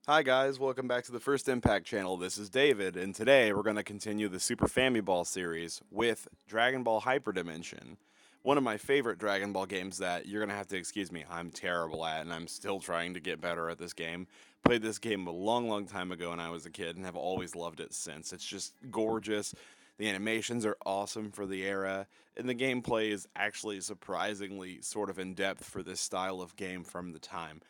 Hi guys, welcome back to the First Impact channel. This is David, and today we're going to continue the Super Famiball series with Dragonball Hyper Dimension. One of my favorite Dragon Ball games that you're going to have to excuse me, I'm terrible at, and I'm still trying to get better at this game. Played this game a long time ago when I was a kid and have always loved it since. It's just gorgeous. The animations are awesome for the era, and the gameplay is actually surprisingly sort of in depth for this style of game from the time.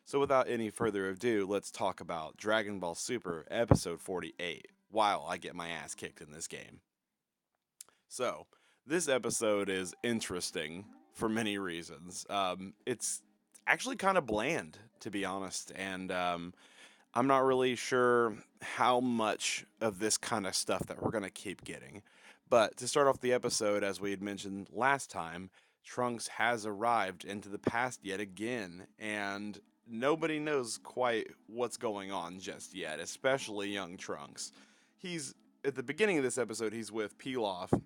So, without any further ado, let's talk about Dragon Ball Super Episode 48 while I get my ass kicked in this game. So, this episode is interesting for many reasons. It's actually kind of bland, to be honest, and I'm not really sure how much of this kind of stuff that we're going to keep getting. But to start off the episode, as we had mentioned last time, Trunks has arrived into the past yet again, and nobody knows quite what's going on just yet, especially young Trunks. He's at the beginning of this episode, he's with Pilaf,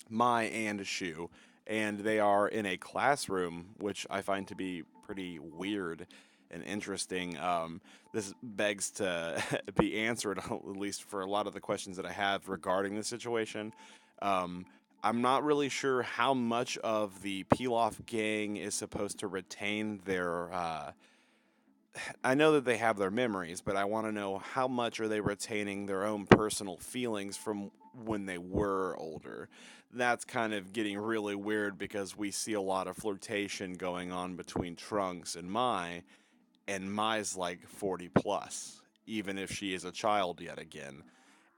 Mai, and Shu, and they are in a classroom, which I find to be pretty weird and interesting. This begs to be answered, at least for a lot of the questions that I have regarding the situation. Um, I'm not really sure how much of the Pilaf gang is supposed to retain their. I know that they have their memories, but I want to know how much are they retaining their own personal feelings from when they were older. That's kind of getting really weird because we see a lot of flirtation going on between Trunks and Mai's like 40 plus, even if she is a child yet again.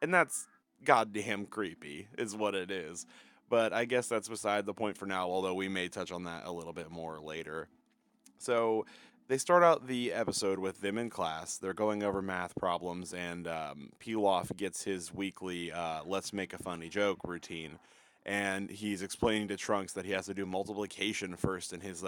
And that's goddamn creepy, is what it is. But I guess that's beside the point for now, although we may touch on that a little bit more later. So they start out the episode with them in class. They're going over math problems, and Pilaf gets his weekly "Let's make a funny joke" routine, and he's explaining to Trunks that he has to do multiplication first in his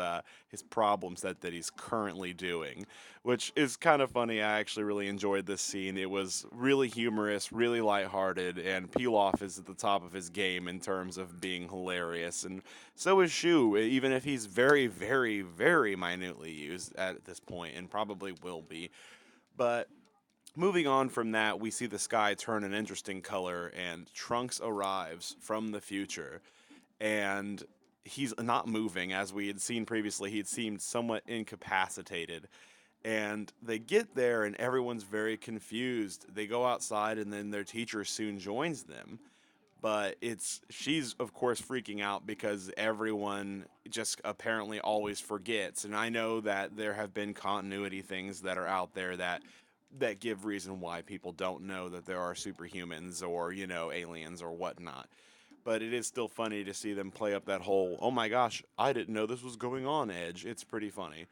problems that he's currently doing, which is kind of funny. I actually really enjoyed this scene. It was really humorous, really lighthearted, and Pilaf is at the top of his game in terms of being hilarious, and so is Shu, even if he's very minutely used at this point and probably will be. But moving on from that, we see the sky turn an interesting color and Trunks arrives from the future. And he's not moving. As we had seen previously, he had seemed somewhat incapacitated. And they get there and everyone's very confused. They go outside and then their teacher soon joins them, but it's she's of course freaking out because everyone just apparently always forgets, and I know that there have been continuity things that are out there that give reason why people don't know that there are superhumans or aliens or whatnot, but it is still funny to see them play up that whole "oh my gosh, I didn't know this was going on" edge. It's pretty funny.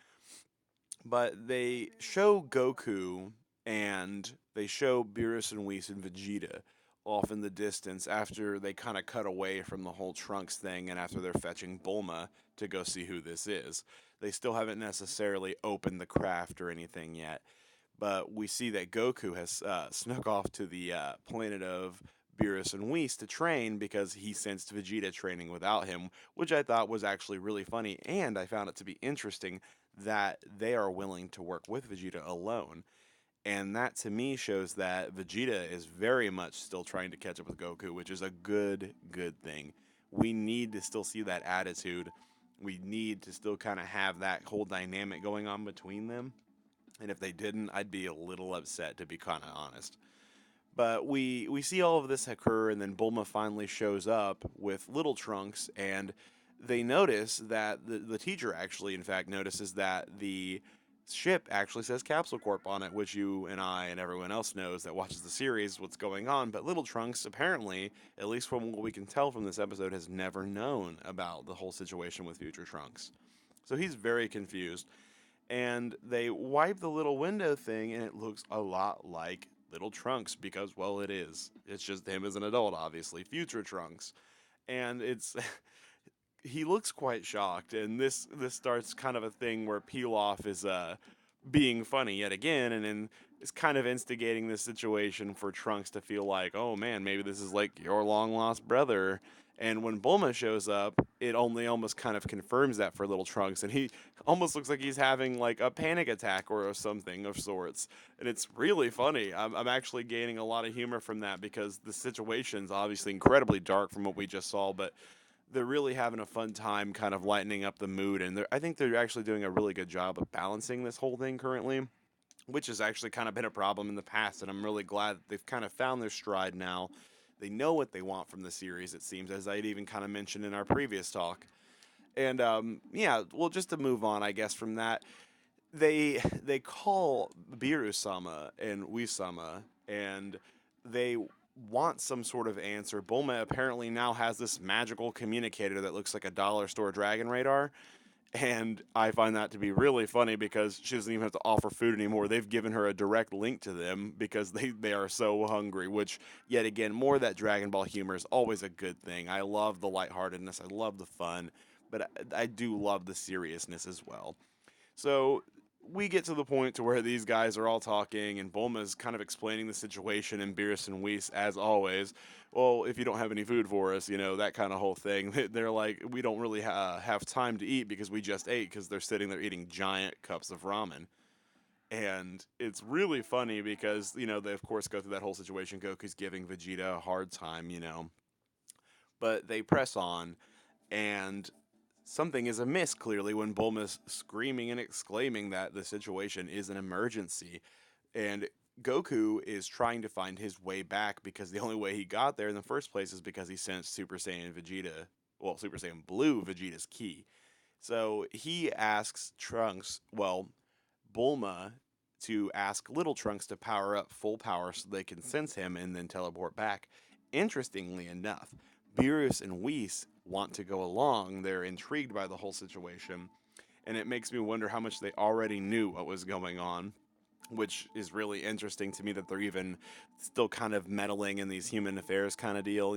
But they show Goku and they show Beerus and Whis and Vegeta off in the distance after they kind of cut away from the whole Trunks thing and after they're fetching Bulma to go see who this is. They still haven't necessarily opened the craft or anything yet, but we see that Goku has snuck off to the planet of Beerus and Whis to train because he sensed Vegeta training without him, which I thought was actually really funny, and I found it to be interesting that they are willing to work with Vegeta alone. And that to me shows that Vegeta is very much still trying to catch up with Goku, which is a good thing. We need to still see that attitude. We need to still kind of have that whole dynamic going on between them. And if they didn't, I'd be a little upset, to be kind of honest. But we see all of this occur, and then Bulma finally shows up with Little Trunks, and they notice that the teacher actually, in fact, notices that the ship actually says Capsule Corp on it, which you and I and everyone else knows that watches the series what's going on. But Little Trunks, apparently, at least from what we can tell from this episode, has never known about the whole situation with Future Trunks. So he's very confused, and they wipe the little window thing, and it looks a lot like Little Trunks because, well, it is. It's just him as an adult, obviously, future Trunks, and it's he looks quite shocked, and this starts kind of a thing where Pilaf is being funny yet again, and then is kind of instigating this situation for Trunks to feel like, oh man, maybe this is like your long lost brother, And when Bulma shows up, it only almost kind of confirms that for little Trunks, and he almost looks like he's having like a panic attack or something of sorts. And it's really funny. I'm actually gaining a lot of humor from that because the situation's obviously incredibly dark from what we just saw, but they're really having a fun time kind of lightening up the mood. And I think they're actually doing a really good job of balancing this whole thing currently, which has actually kind of been a problem in the past. And I'm really glad that they've kind of found their stride now. They know what they want from the series, it seems, as I'd even kind of mentioned in our previous talk. And yeah, well, just to move on, I guess from that, they call Biru-sama and Wisama, and they want some sort of answer. Bulma apparently now has this magical communicator that looks like a dollar store dragon radar, and I find that to be really funny because she doesn't even have to offer food anymore. They've given her a direct link to them because they are so hungry, which, yet again, more of that Dragon Ball humor is always a good thing. I love the lightheartedness, I love the fun, but I do love the seriousness as well. So we get to the point to where these guys are all talking, and Bulma's kind of explaining the situation, and Beerus and Whis, as always, well, if you don't have any food for us, that kind of whole thing. They're like, we don't really have time to eat because we just ate, because they're sitting there eating giant cups of ramen. And it's really funny because, they of course go through that whole situation. Goku's giving Vegeta a hard time, but they press on, and something is amiss clearly when Bulma's screaming and exclaiming that the situation is an emergency. And Goku is trying to find his way back because the only way he got there in the first place is because he sent Super Saiyan Vegeta, well, Super Saiyan Blue Vegeta's key. So he asks Trunks, well, Bulma, to ask Little Trunks to power up full power so they can sense him and then teleport back. Interestingly enough, Beerus and Whis want to go along. They're intrigued by the whole situation, and it makes me wonder how much they already knew what was going on, which is really interesting to me that they're even still kind of meddling in these human affairs kind of deal.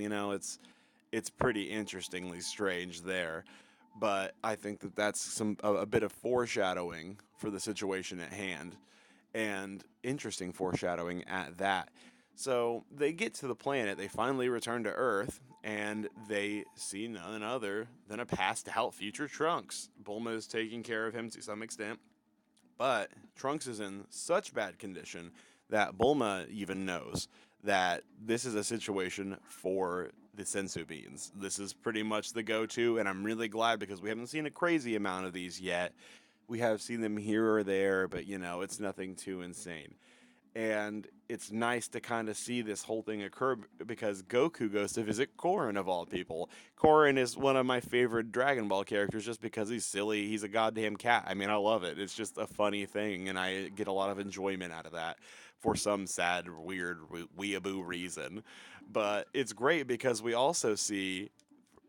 It's pretty interestingly strange there, but I think that that's a bit of foreshadowing for the situation at hand, and interesting foreshadowing at that. So they get to the planet, they finally return to Earth, and they see none other than a passed out future Trunks. Bulma is taking care of him to some extent, but Trunks is in such bad condition that Bulma even knows that this is a situation for the sensu beans. This is pretty much the go to, and I'm really glad because we haven't seen a crazy amount of these yet. We have seen them here or there, but it's nothing too insane. And it's nice to kind of see this whole thing occur because Goku goes to visit Korin of all people. Korin is one of my favorite Dragon Ball characters just because he's silly. He's a goddamn cat. I mean, I love it. It's just a funny thing, and I get a lot of enjoyment out of that for some sad, weird, weeaboo reason. But it's great because we also see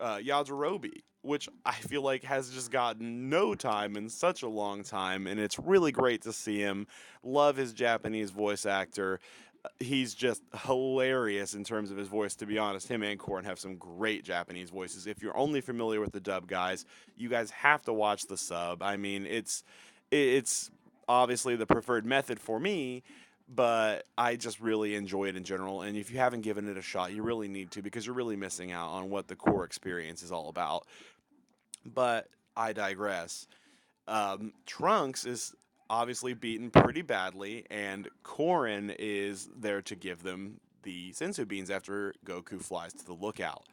Yajirobe, which I feel like has just gotten no time in such a long time, and it's really great to see him. Love his Japanese voice actor. He's just hilarious in terms of his voice, to be honest. Him and Korn have some great Japanese voices. If you're only familiar with the dub, guys, you guys have to watch the sub. I mean, it's obviously the preferred method for me, but I just really enjoy it in general. And if you haven't given it a shot, you really need to because you're really missing out on what the core experience is all about. But I digress. Trunks is obviously beaten pretty badly, and Korin is there to give them the sensu beans after Goku flies to the lookout.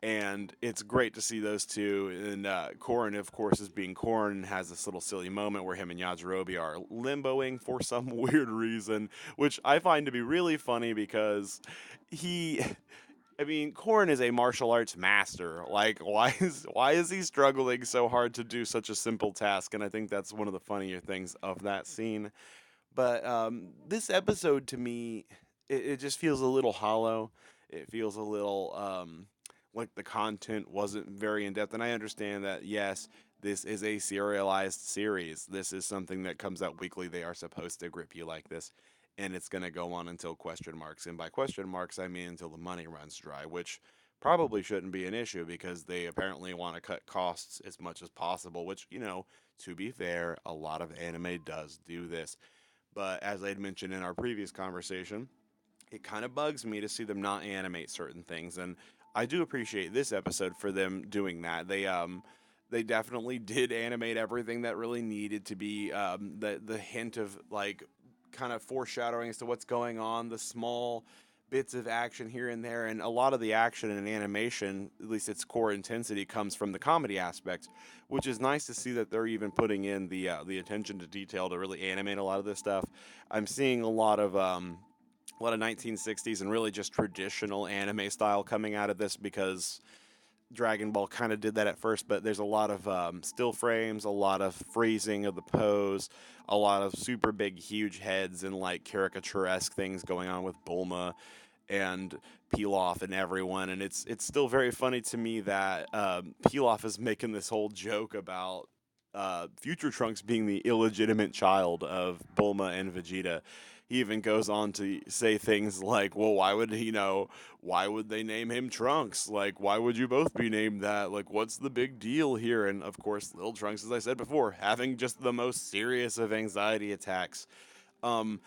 And it's great to see those two. And Korin, of course, is being Korin, has this little silly moment where him and Yajirobe are limboing for some weird reason, which I find to be really funny because he I mean, Korn is a martial arts master. Like, why is he struggling so hard to do such a simple task? And I think that's one of the funnier things of that scene. But this episode to me, it just feels a little hollow. It feels a little like the content wasn't very in depth. And I understand that yes, this is a serialized series. This is something that comes out weekly. They are supposed to grip you like this, and it's going to go on until question marks. And by question marks, I mean until the money runs dry, which probably shouldn't be an issue because they apparently want to cut costs as much as possible, which, to be fair, a lot of anime does do this. But as I had mentioned in our previous conversation, it kind of bugs me to see them not animate certain things. And I do appreciate this episode for them doing that. They definitely did animate everything that really needed to be. The hint of like kind of foreshadowing as to what's going on, the small bits of action here and there, and a lot of the action and animation, at least its core intensity, comes from the comedy aspect, which is nice to see that they're even putting in the attention to detail to really animate a lot of this stuff. I'm seeing a lot of 1960s and really just traditional anime style coming out of this because Dragon Ball kind of did that at first, but there's a lot of still frames, a lot of freezing of the pose, a lot of super big, huge heads, and like caricaturesque things going on with Bulma and Pilaf and everyone. And it's still very funny to me that Pilaf is making this whole joke about Future Trunks being the illegitimate child of Bulma and Vegeta. He even goes on to say things like, "Well, why would he know? Why would they name him Trunks? Like, why would you both be named that? Like, what's the big deal here?" And of course, little Trunks, as I said before, having just the most serious of anxiety attacks. Um,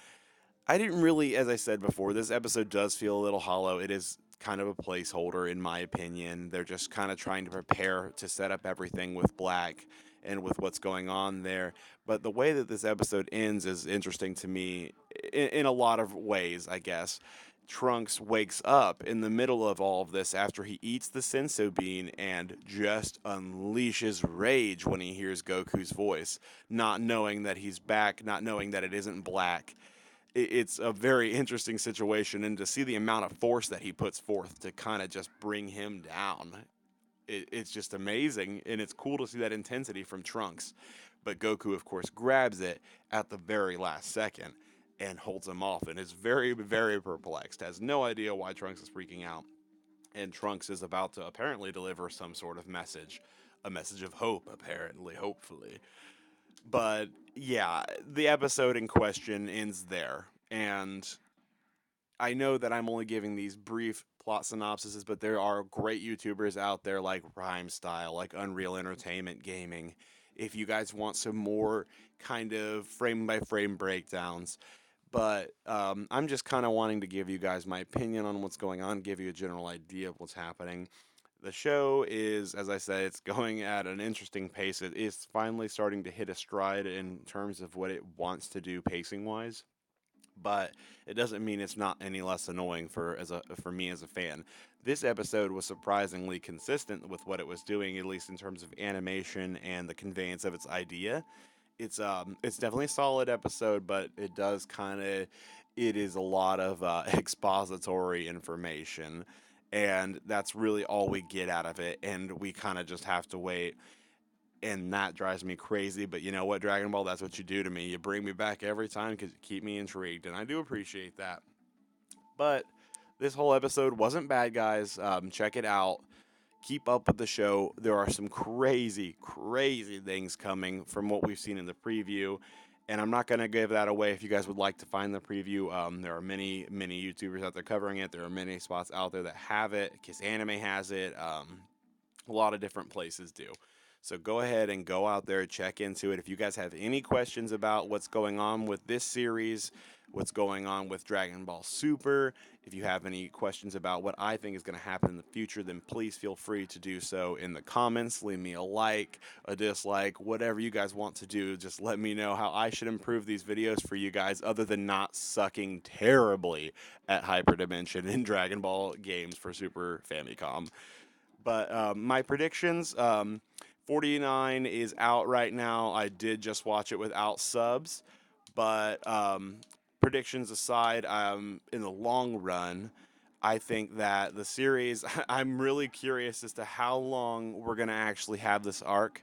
I didn't really, as I said before, this episode does feel a little hollow. It is kind of a placeholder, in my opinion. They're just kind of trying to prepare to set up everything with Black and with what's going on there. But the way that this episode ends is interesting to me in a lot of ways, I guess. Trunks wakes up in the middle of all of this after he eats the senso bean and just unleashes rage when he hears Goku's voice, not knowing that he's back, not knowing that it isn't Black. It's a very interesting situation, and to see the amount of force that he puts forth to kind of just bring him down, it's just amazing, and it's cool to see that intensity from Trunks. But Goku, of course, grabs it at the very last second and holds him off, and is very, very perplexed, has no idea why Trunks is freaking out, and Trunks is about to apparently deliver some sort of message, a message of hope, apparently, hopefully. But yeah, the episode in question ends there. And I know that I'm only giving these brief plot synopsises, but there are great YouTubers out there like Rhyme Style, like Unreal Entertainment Gaming. If you guys want some more kind of frame by frame breakdowns, but I'm just kind of wanting to give you guys my opinion on what's going on, give you a general idea of what's happening. The show is, as I said, it's going at an interesting pace. It is finally starting to hit a stride in terms of what it wants to do pacing wise, but it doesn't mean it's not any less annoying for me as a fan. This episode was surprisingly consistent with what it was doing, at least in terms of animation and the conveyance of its idea. It's definitely a solid episode, but it is a lot of expository information, and that's really all we get out of it, and we kind of just have to wait, and that drives me crazy. But you know what, Dragon Ball, that's what you do to me. You bring me back every time because you keep me intrigued, and I do appreciate that. But this whole episode wasn't bad, guys. Check it out. Keep up with the show. There are some crazy, crazy things coming from what we've seen in the preview. And I'm not going to give that away if you guys would like to find the preview. There are many, many YouTubers out there covering it. There are many spots out there that have it. Kiss Anime has it. A lot of different places do. So go ahead and go out there, check into it. If you guys have any questions about what's going on with this series, what's going on with Dragon Ball Super, if you have any questions about what I think is going to happen in the future, then please feel free to do so in the comments. Leave me a like, a dislike, whatever you guys want to do. Just let me know how I should improve these videos for you guys, other than not sucking terribly at Hyper Dimension in Dragon Ball games for Super Famicom. But my predictions, 49 is out right now. I did just watch it without subs. But predictions aside, in the long run, I think that the series, I'm really curious as to how long we're going to actually have this arc.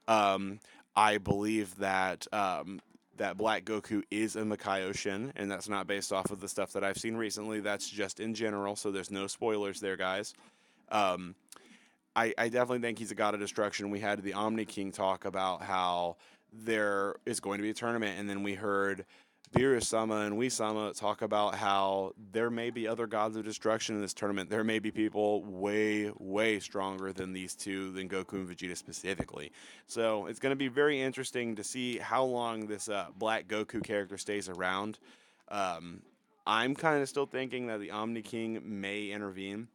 Um, I believe that that Black Goku is a Makaio and that's not based off of the stuff that I've seen recently. That's just in general, so there's no spoilers there, guys. Um, I definitely think he's a god of destruction. We had the Omni King talk about how there is going to be a tournament, and then we heard Beerus-sama and Wee-sama talk about how there may be other gods of destruction in this tournament. There may be people way, way stronger than these two, than Goku and Vegeta specifically. So it's going to be very interesting to see how long this Black Goku character stays around. Um, I'm kind of still thinking that the Omni King may intervene,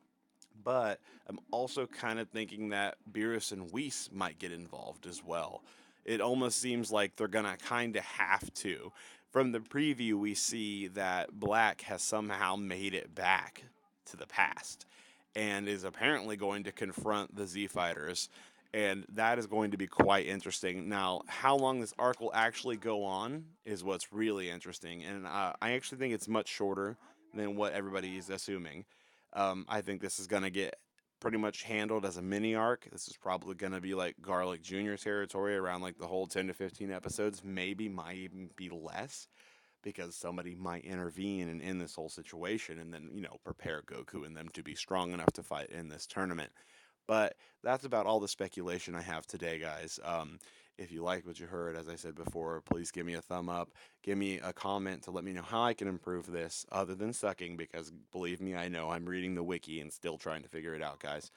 But I'm also kind of thinking that Beerus and Whis might get involved as well. It almost seems like they're gonna kind of have to. From the preview, we see that Black has somehow made it back to the past and is apparently going to confront the Z Fighters. And that is going to be quite interesting. Now, how long this arc will actually go on is what's really interesting. And I actually think it's much shorter than what everybody is assuming. I think this is going to get pretty much handled as a mini arc. This is probably going to be like Garlic Jr. territory around like the whole 10 to 15 episodes, maybe might even be less because somebody might intervene and end this whole situation and then, prepare Goku and them to be strong enough to fight in this tournament. But that's about all the speculation I have today, guys. If you like what you heard, as I said before, please give me a thumb up. Give me a comment to let me know how I can improve this other than sucking, because believe me, I know I'm reading the wiki and still trying to figure it out, guys.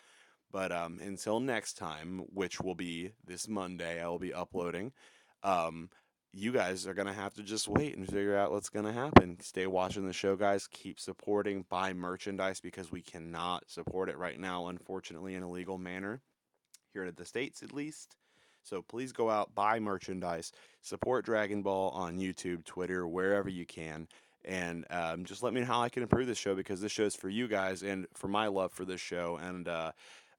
But until next time, which will be this Monday, I will be uploading. Um, you guys are going to have to just wait and figure out what's going to happen. Stay watching the show, guys. Keep supporting, buy merchandise because we cannot support it right now, unfortunately, in a legal manner, here in the States at least. So please go out, buy merchandise, support Dragon Ball on YouTube, Twitter, wherever you can. And just let me know how I can improve this show, because this show is for you guys and for my love for this show. And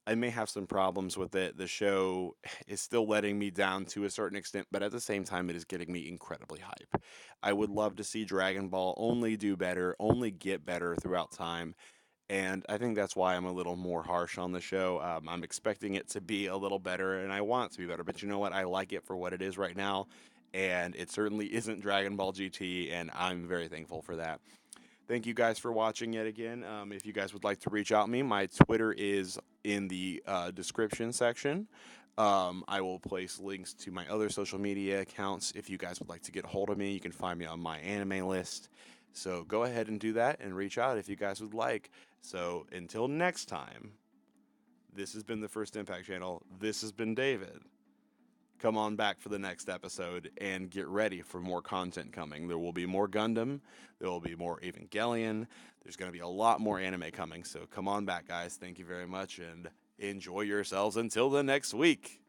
I may have some problems with it. The show is still letting me down to a certain extent, but at the same time, it is getting me incredibly hype. I would love to see Dragon Ball only do better, only get better throughout time. And I think that's why I'm a little more harsh on the show. I'm expecting it to be a little better, and I want it to be better. But you know what? I like it for what it is right now, and it certainly isn't Dragon Ball GT, and I'm very thankful for that. Thank you guys for watching yet again. If you guys would like to reach out to me, my Twitter is in the description section. I will place links to my other social media accounts. If you guys would like to get a hold of me, you can find me on my anime list. So go ahead and do that and reach out if you guys would like. So until next time, this has been the First Impact Channel. This has been David. Come on back for the next episode and get ready for more content coming. There will be more Gundam. There will be more Evangelion. There's going to be a lot more anime coming. So come on back, guys. Thank you very much and enjoy yourselves until the next week.